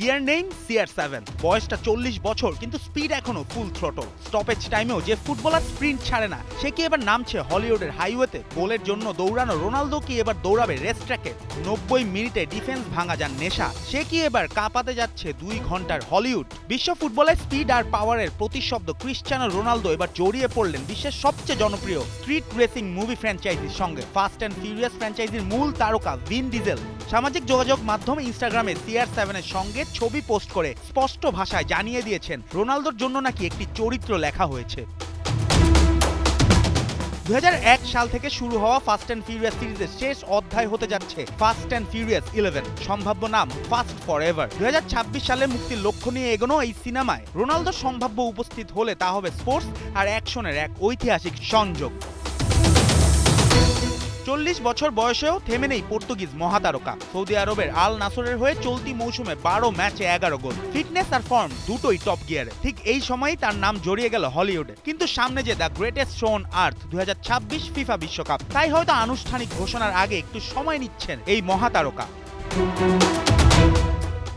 Gear নেই CR7, বয়সটা 40 বছর কিন্তু স্পিড এখনো ফুল থ্রটল। স্টপেজ টাইমেও যে ফুটবলার স্প্রিন্ট ছাড়ে না সে কি এবার নামছে হলিউডের হাইওয়েতে? গোলের জন্য দৌড়ানো রোনালদো কি এবার দৌড়াবে রেস ট্র্যাকে? 90 মিনিটে ডিফেন্স ভাঙা যান নেশা, সে কি এবার কাঁপাতে যাচ্ছে 2 ঘন্টার হলিউড? বিশ্ব ফুটবলের স্পিড আর পাওয়ারের প্রতিশব্দ ক্রিশ্চিয়ানো রোনালদো এবার জড়িয়ে পড়লেন বিশ্বের সবচেয়ে জনপ্রিয় স্ট্রিট রেসিং মুভি ফ্র্যাঞ্চাইজির সঙ্গে। ফাস্ট অ্যান্ড ফিউরিয়াস ফ্র্যাঞ্চাইজির মূল তারকা ভিন ডিজেল সামাজিক যোগাযোগ মাধ্যম ইনস্টাগ্রামে CR7 এর সঙ্গে ছবি পোস্ট করে স্পষ্ট ভাষায় জানিয়ে দিয়েছেন রোনালদোর জন্য নাকি একটি চরিত্র লেখা হয়েছে। 2001 সাল থেকে শুরু হওয়া ফাস্ট অ্যান্ড ফিউরিয়াস সিরিজের শেষ অধ্যায় হতে যাচ্ছে ফাস্ট অ্যান্ড ফিউরিয়াস 11, সম্ভাব্য নাম ফাস্ট ফর এভার। 2026 সালে মুক্তির লক্ষ্য নিয়ে এগোনো এই সিনেমায় রোনালদো সম্ভাব্য উপস্থিত হলে তা হবে স্পোর্টস আর অ্যাকশনের এক ঐতিহাসিক সংযোগ। 40 বছর বয়সেও থেমে নেই পর্তুগিজ মহাতারকা। সৌদি আরবের আল নাসরের হয়ে চলতি মৌসুমে 12 ম্যাচে 11 গোল। ফিটনেস আর ফর্ম দুটোই টপ গিয়ারে। ঠিক এই সময়ই তার নাম জড়িয়ে গেল হলিউডে। কিন্তু সামনে যে the greatest show on earth 2026 FIFA বিশ্বকাপ, তাই হয়তো আনুষ্ঠানিক ঘোষণার আগে একটু সময় নিচ্ছেন এই মহাতারকা।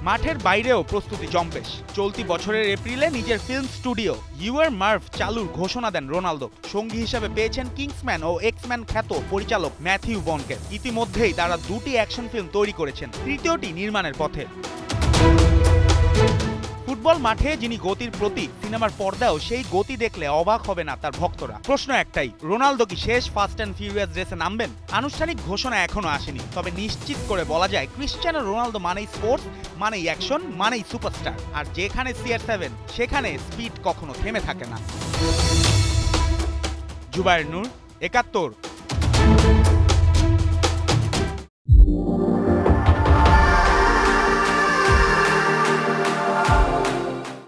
মাঠের বাইরেও প্রস্তুতি জম্পেশ। চলতি বছরের এপ্রিলে নিজের ফিল্ম স্টুডিও ইউআর মার্ভ চালুর ঘোষণা দেন রোনালদো। সঙ্গী হিসেবে পেয়েছেন কিংসম্যান ও এক্সম্যান খ্যাত পরিচালক ম্যাথিউ বনকে। ইতিমধ্যেই তারা 2টি অ্যাকশন ফিল্ম তৈরি করেছেন, তৃতীয়টি নির্মাণের পথে। ফুটবল মাঠে যিনি গতির প্রতীক, সিনেমার পর্দাও সেই গতি দেখলে অবাক হবে না তার ভক্তরা। প্রশ্ন একটাই, রোনালদো কি শেষ ফাস্ট অ্যান্ড ফিউরিয়াস রেসে নামবেন? আনুষ্ঠানিক ঘোষণা এখনো আসেনি, তবে নিশ্চিত করে বলা যায় ক্রিশ্চিয়ানো রোনালদো মানেই স্পোর্টস, মানেই অ্যাকশন, মানেই সুপারস্টার। আর যেখানে CR7 সেখানে স্পিড কখনো থেমে থাকে না। জুবায়ের নূর, 71।